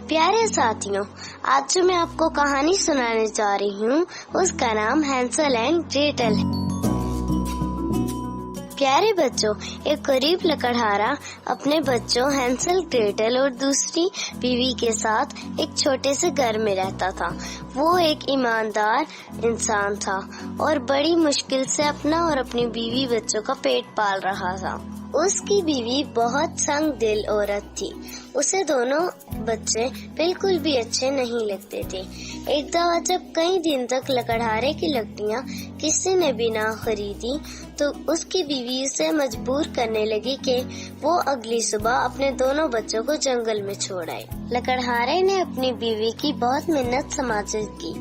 پیارے ساتھیوں، آج جو میں آپ کو کہانی سنانے جا رہی ہوں اس کا نام ہینسل اینڈ گریٹل ہے۔ پیارے بچوں، ایک غریب لکڑہارا اپنے بچوں ہینسل، گریٹل اور دوسری بیوی کے ساتھ ایک چھوٹے سے گھر میں رہتا تھا۔ وہ ایک ایماندار انسان تھا اور بڑی مشکل سے اپنا اور اپنی بیوی بچوں کا پیٹ پال رہا تھا۔ اس کی بیوی بہت سنگ دل عورت تھی۔ اسے دونوں بچے بالکل بھی اچھے نہیں لگتے تھے۔ ایک دفعہ جب کئی دن تک لکڑہارے کی لکڑیاں کسی نے بھی نہ خریدی تو اس کی بیوی اسے مجبور کرنے لگی کہ وہ اگلی صبح اپنے دونوں بچوں کو جنگل میں چھوڑ آئے۔ لکڑہارے نے اپنی بیوی کی بہت منت سماجت کی،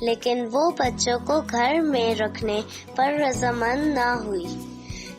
لیکن وہ بچوں کو گھر میں رکھنے پر رضامند نہ ہوئی۔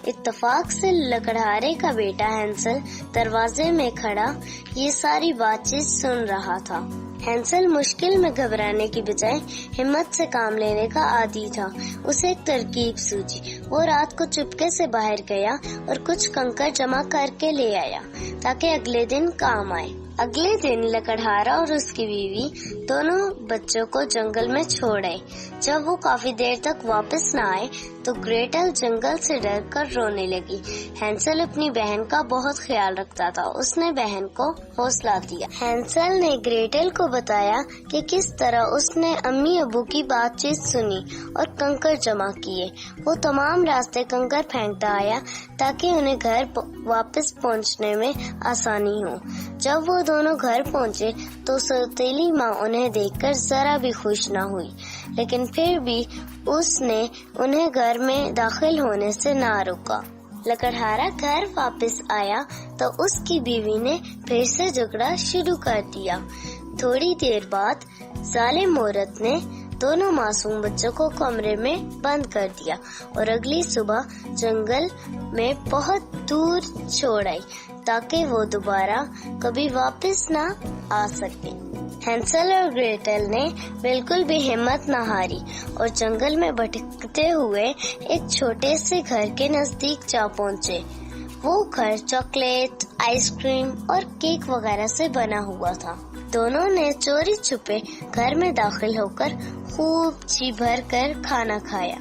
اتفاق سے لکڑہارے کا بیٹا ہینسل دروازے میں کھڑا یہ ساری بات چیت سن رہا تھا۔ ہینسل مشکل میں گھبرانے کی بجائے ہمت سے کام لینے کا عادی تھا۔ اسے ایک ترکیب سوچی۔ وہ رات کو چپکے سے باہر گیا اور کچھ کنکر جمع کر کے لے آیا تاکہ اگلے دن کام آئے۔ اگلے دن لکڑہارا اور اس کی بیوی دونوں بچوں کو جنگل میں چھوڑ آئے۔ جب وہ کافی دیر تک واپس نہ آئے تو گریٹل جنگل سے ڈر کر رونے لگی۔ ہینسل اپنی بہن کا بہت خیال رکھتا تھا۔ اس نے بہن کو حوصلہ دیا۔ ہینسل نے گریٹل کو بتایا کہ کس طرح اس نے امی ابو کی بات چیت سنی اور کنکر جمع کیے۔ وہ تمام راستے کنکر پھینکتا آیا تاکہ انہیں گھر واپس پہنچنے میں آسانی ہو۔ جب وہ دونوں گھر پہنچے تو سوتیلی ماں انہیں دیکھ کر ذرا بھی خوش نہ ہوئی، لیکن پھر بھی اس نے انہیں گھر میں داخل ہونے سے نہ روکا۔ لکڑہارا گھر واپس آیا تو اس کی بیوی نے پھر سے جھگڑا شروع کر دیا۔ تھوڑی دیر بعد ظالم عورت نے دونوں معصوم بچوں کو کمرے میں بند کر دیا اور اگلی صبح جنگل میں بہت دور چھوڑ آئی تاکہ وہ دوبارہ کبھی واپس نہ آ سکے۔ ہینسل اور گریٹل نے بالکل بھی ہمت نہ ہاری اور جنگل میں بھٹکتے ہوئے ایک چھوٹے سے گھر کے نزدیک جا پہنچے۔ وہ گھر چاکلیٹ، آئس کریم اور کیک وغیرہ سے بنا ہوا تھا۔ دونوں نے چوری چھپے گھر میں داخل ہو کر خوب جی بھر کر کھانا کھایا۔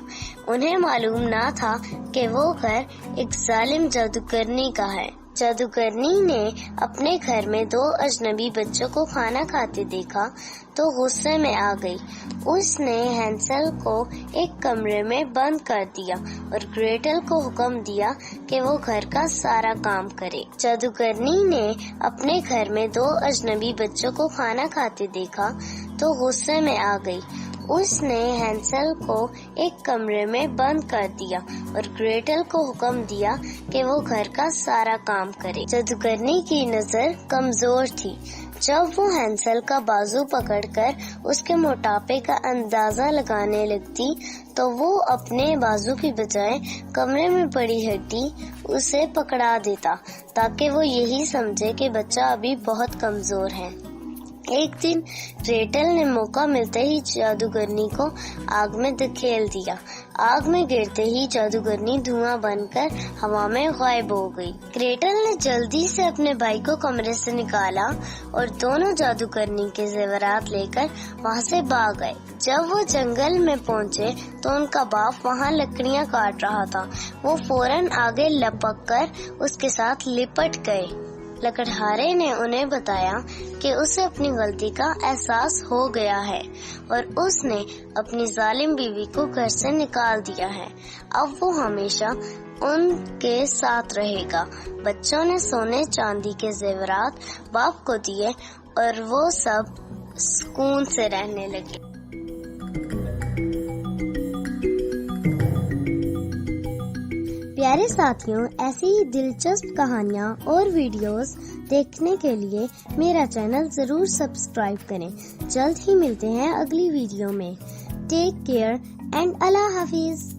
انہیں معلوم نہ تھا کہ وہ گھر ایک ظالم جادوگرنی کا ہے۔ جادوگرنی نے اپنے گھر میں دو اجنبی بچوں کو کھانا کھاتے دیکھا تو غصے میں آ گئی۔ اس نے ہینسل کو ایک کمرے میں بند کر دیا اور گریٹل کو حکم دیا کہ وہ گھر کا سارا کام کرے۔ جادوگرنی نے اپنے گھر میں دو اجنبی بچوں کو کھانا کھاتے دیکھا تو غصے میں آ گئی۔ اس نے ہینسل کو ایک کمرے میں بند کر دیا اور گریٹل کو حکم دیا کہ وہ گھر کا سارا کام کرے۔ جادوگرنی کی نظر کمزور تھی۔ جب وہ ہینسل کا بازو پکڑ کر اس کے موٹاپے کا اندازہ لگانے لگتی تو وہ اپنے بازو کی بجائے کمرے میں پڑی ہڈی اسے پکڑا دیتا تاکہ وہ یہی سمجھے کہ بچہ ابھی بہت کمزور ہے۔ ایک دن گریٹل نے موقع ملتے ہی جادوگرنی کو آگ میں دھکیل دیا۔ آگ میں گرتے ہی جادوگرنی دھواں بن کر ہوا میں غائب ہو گئی۔ گریٹل نے جلدی سے اپنے بھائی کو کمرے سے نکالا اور دونوں جادوگرنی کے زیورات لے کر وہاں سے بھاگ گئے۔ جب وہ جنگل میں پہنچے تو ان کا باپ وہاں لکڑیاں کاٹ رہا تھا۔ وہ فوراً آگے لپک کر اس کے ساتھ لپٹ گئے۔ لکڑہارے نے انہیں بتایا کہ اسے اپنی غلطی کا احساس ہو گیا ہے اور اس نے اپنی ظالم بیوی کو گھر سے نکال دیا ہے۔ اب وہ ہمیشہ ان کے ساتھ رہے گا۔ بچوں نے سونے چاندی کے زیورات باپ کو دیے اور وہ سب سکون سے رہنے لگے۔ پیارے ساتھیوں، ایسی ہی دلچسپ کہانیاں اور ویڈیوز دیکھنے کے لیے میرا چینل ضرور سبسکرائب کریں۔ جلد ہی ملتے ہیں اگلی ویڈیو میں۔ ٹیک کیئر اینڈ اللہ حافظ۔